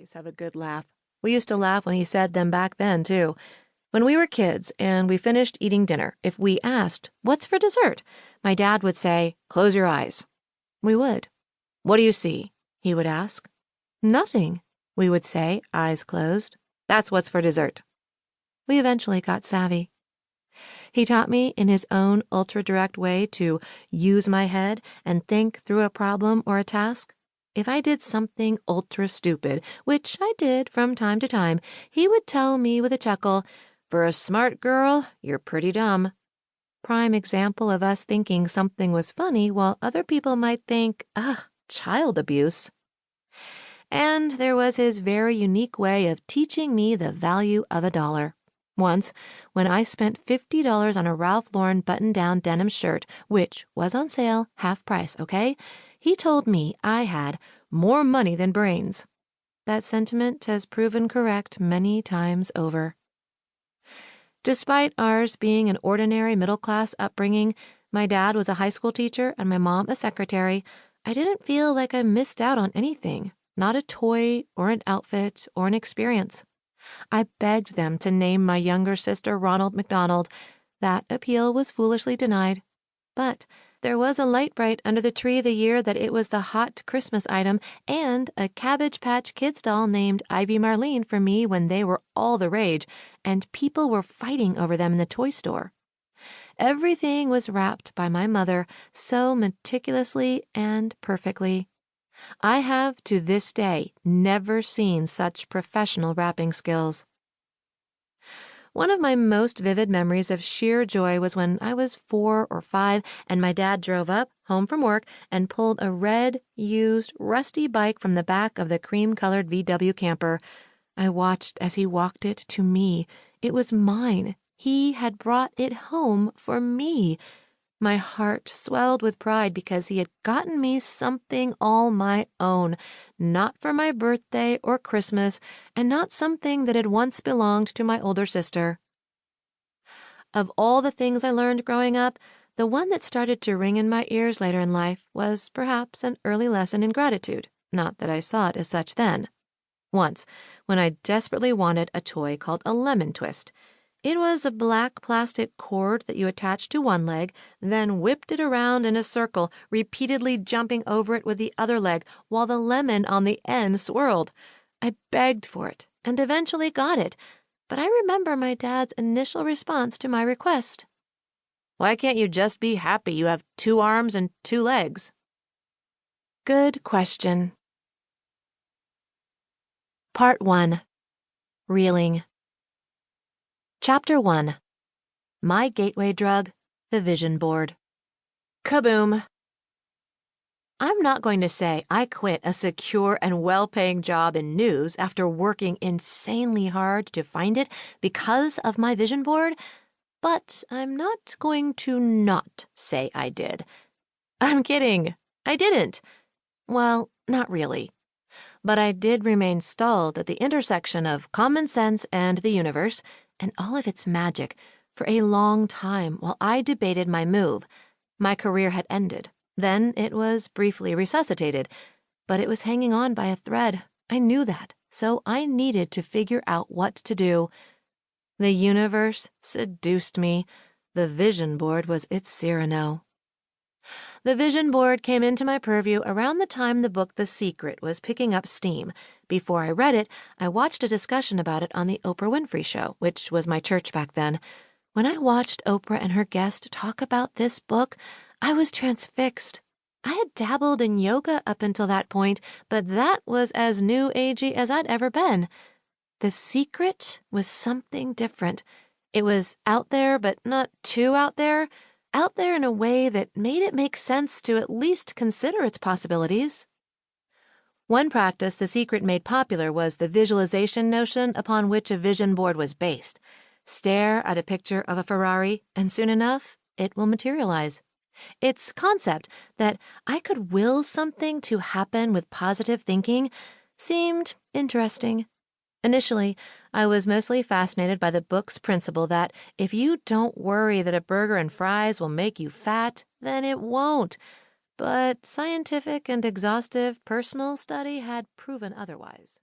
always have a good laugh. We used to laugh when he said them back then, too. When we were kids and we finished eating dinner, if we asked, "What's for dessert?" my dad would say, "Close your eyes." We would. "What do you see?" he would ask. "Nothing," we would say, eyes closed. "That's what's for dessert." We eventually got savvy. He taught me in his own ultra-direct way to use my head and think through a problem or a task. If I did something ultra-stupid, which I did from time to time, he would tell me with a chuckle, "For a smart girl, you're pretty dumb." Prime example of us thinking something was funny while other people might think, child abuse. And there was his very unique way of teaching me the value of $1. Once, when I spent $50 on a Ralph Lauren button-down denim shirt, which was on sale, half price, okay? He told me I had more money than brains. That sentiment has proven correct many times over. Despite ours being an ordinary middle-class upbringing, my dad was a high school teacher and my mom a secretary, I didn't feel like I missed out on anything, not a toy or an outfit or an experience. I begged them to name my younger sister Ronald McDonald. That appeal was foolishly denied. But there was a light bright under the tree the year that it was the hot Christmas item and a Cabbage Patch Kids doll named Ivy Marlene for me when they were all the rage, and people were fighting over them in the toy store. Everything was wrapped by my mother so meticulously and perfectly. I have, to this day, never seen such professional wrapping skills. One of my most vivid memories of sheer joy was when I was 4 or 5 and my dad drove up, home from work, and pulled a red, used, rusty bike from the back of the cream-colored VW camper. I watched as he walked it to me. It was mine. He had brought it home for me. My heart swelled with pride because he had gotten me something all my own, not for my birthday or Christmas, and not something that had once belonged to my older sister. Of all the things I learned growing up, the one that started to ring in my ears later in life was perhaps an early lesson in gratitude, not that I saw it as such then. Once, when I desperately wanted a toy called a lemon twist, it was a black plastic cord that you attached to one leg, then whipped it around in a circle, repeatedly jumping over it with the other leg while the lemon on the end swirled. I begged for it and eventually got it, but I remember my dad's initial response to my request. "Why can't you just be happy you have 2 arms and 2 legs?" Good question. Part 1. Reeling. Chapter 1. My gateway drug, the vision board. Kaboom! I'm not going to say I quit a secure and well-paying job in news after working insanely hard to find it because of my vision board, but I'm not going to not say I did. I'm kidding. I didn't. Well, not really. But I did remain stalled at the intersection of common sense and the universe, and all of its magic, for a long time while I debated my move. My career had ended. Then it was briefly resuscitated, but it was hanging on by a thread. I knew that, so I needed to figure out what to do. The universe seduced me. The vision board was its Cyrano. The vision board came into my purview around the time the book The Secret was picking up steam. Before I read it, I watched a discussion about it on the Oprah Winfrey Show, which was my church back then. When I watched Oprah and her guest talk about this book, I was transfixed. I had dabbled in yoga up until that point, but that was as new agey as I'd ever been. The Secret was something different. It was out there, but not too out there in a way that made it make sense to at least consider its possibilities. One practice The Secret made popular was the visualization notion upon which a vision board was based. Stare at a picture of a Ferrari, and soon enough, it will materialize. Its concept that I could will something to happen with positive thinking seemed interesting. Initially, I was mostly fascinated by the book's principle that if you don't worry that a burger and fries will make you fat, then it won't. But scientific and exhaustive personal study had proven otherwise.